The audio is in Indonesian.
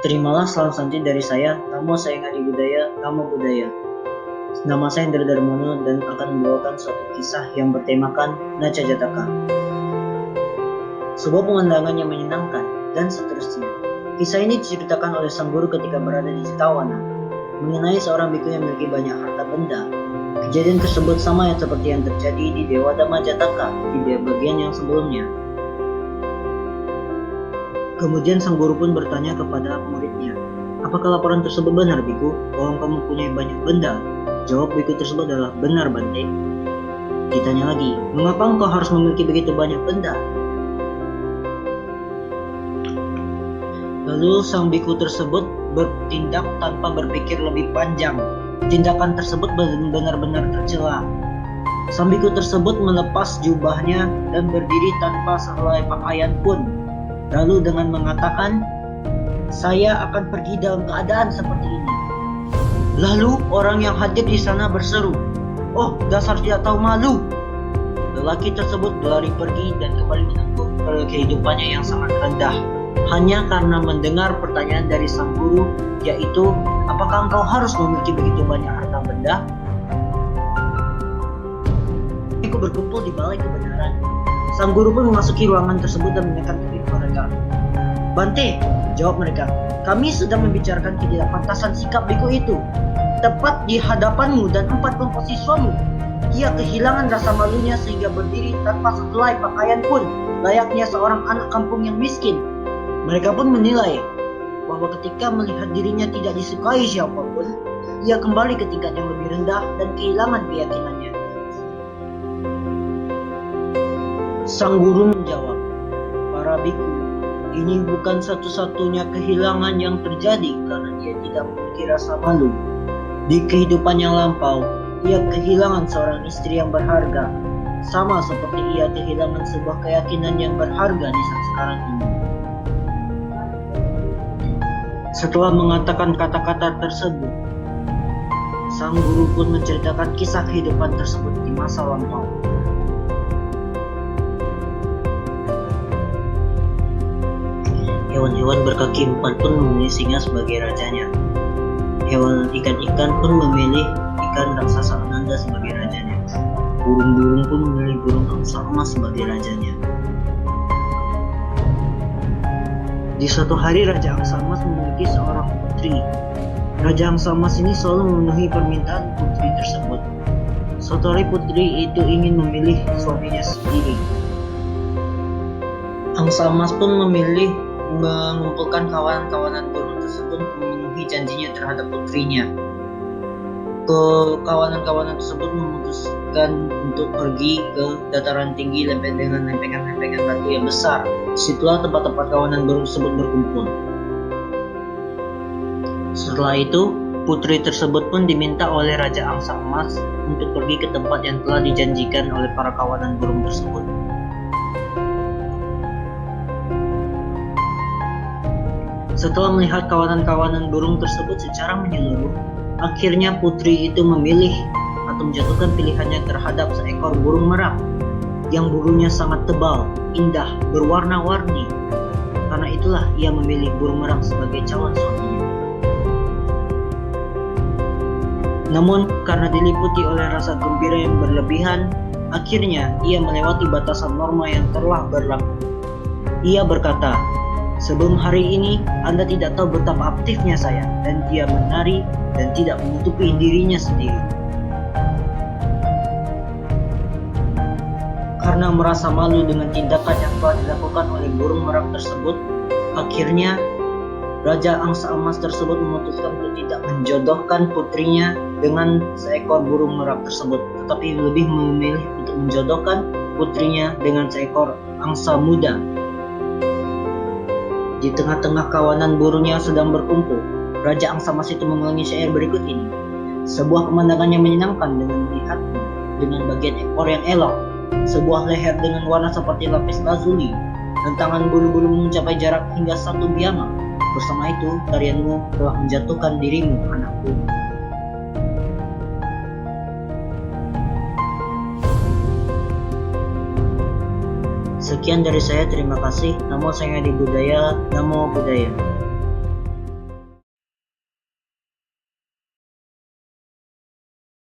Terimalah salam santi dari saya. Namo saya Ngadi Budaya, Namo Budaya. Nama saya Indra Darmono dan akan membawakan suatu kisah yang bertemakan Naca Jataka. Sebuah pemandangan yang menyenangkan dan seterusnya. Kisah ini diceritakan oleh sang guru ketika berada di Citawana, mengenai seorang biku yang memiliki banyak harta benda. Kejadian tersebut sama yang seperti yang terjadi di Dewa Dhamma Jataka di bagian yang sebelumnya. Kemudian sang guru pun bertanya kepada muridnya, apakah laporan tersebut benar, biku, bahwa kamu mempunyai banyak benda? Jawab biku tersebut adalah, benar, Bante. Ditanya lagi, mengapa engkau harus memiliki begitu banyak benda? Lalu sang biku tersebut bertindak tanpa berpikir lebih panjang. Tindakan tersebut benar-benar tercela. Sang biku tersebut melepas jubahnya dan berdiri tanpa sehelai pakaian pun. Lalu dengan mengatakan, saya akan pergi dalam keadaan seperti ini. Lalu orang yang hadir di sana berseru, oh, dasar tidak tahu malu. Lelaki tersebut berlari pergi dan kembali menempuh kehidupannya yang sangat rendah, hanya karena mendengar pertanyaan dari sang guru, yaitu, apakah engkau harus memiliki begitu banyak harta benda? Aku berkumpul di balai kebenaran. Sang guru pun memasuki ruangan tersebut dan menekan tepi mereka. Bante, jawab mereka, kami sedang membicarakan ketidakpantasan sikap biku itu. Tepat di hadapanmu dan 4 kelompok siswamu. Ia kehilangan rasa malunya sehingga berdiri tanpa sehelai pakaian pun, layaknya seorang anak kampung yang miskin. Mereka pun menilai bahwa ketika melihat dirinya tidak disukai siapapun, ia kembali ke tingkat yang lebih rendah dan kehilangan keyakinannya. Sang guru menjawab, para biku, ini bukan satu-satunya kehilangan yang terjadi karena dia tidak memiliki rasa malu. Di kehidupan yang lampau, ia kehilangan seorang istri yang berharga, sama seperti ia kehilangan sebuah keyakinan yang berharga di saat sekarang ini. Setelah mengatakan kata-kata tersebut, sang guru pun menceritakan kisah kehidupan tersebut di masa lampau. Hewan-hewan berkaki 4 pun memilih singa sebagai rajanya. Hewan ikan-ikan pun memilih ikan raksasa Ananda sebagai rajanya. Burung-burung pun memilih burung angsa emas sebagai rajanya. Di suatu hari Raja Angsa Emas memiliki seorang putri. Raja Angsa Emas ini selalu memenuhi permintaan putri tersebut. Suatu hari putri itu ingin memilih suaminya sendiri. Angsa Emas pun memilih mengumpulkan kawanan-kawanan burung tersebut untuk memenuhi janjinya terhadap putrinya. Kawanan-kawanan tersebut memutuskan untuk pergi ke dataran tinggi dengan lempengan-lempengan batu yang besar. Disitulah tempat-tempat kawanan burung tersebut berkumpul. Setelah itu, putri tersebut pun diminta oleh Raja Angsa Emas untuk pergi ke tempat yang telah dijanjikan oleh para kawanan burung tersebut. Setelah melihat kawanan-kawanan burung tersebut secara menyeluruh, akhirnya putri itu memilih atau menjatuhkan pilihannya terhadap seekor burung merak yang bulunya sangat tebal, indah, berwarna-warni. Karena itulah ia memilih burung merak sebagai calon suaminya. Namun karena diliputi oleh rasa gembira yang berlebihan, akhirnya ia melewati batasan norma yang telah berlaku. Ia berkata, sebelum hari ini, Anda tidak tahu betapa aktifnya saya, dan dia menari dan tidak menutupi dirinya sendiri. Karena merasa malu dengan tindakan yang telah dilakukan oleh burung merak tersebut, akhirnya Raja Angsa Emas tersebut memutuskan untuk tidak menjodohkan putrinya dengan seekor burung merak tersebut, tetapi lebih memilih untuk menjodohkan putrinya dengan seekor angsa muda. Di tengah-tengah kawanan burung yang sedang berkumpul, Raja Angsa Emas itu mengulangi syair berikut ini. Sebuah pemandangan yang menyenangkan dengan melihatmu, dengan bagian ekor yang elok, sebuah leher dengan warna seperti lapis lazuli, dan tangan bulu-bulumu mencapai jarak hingga 1 biama. Bersama itu, tarianmu telah menjatuhkan dirimu, anakku. Sekian dari saya, terima kasih. Namo saya Ngadi Budaya, Namo Budaya.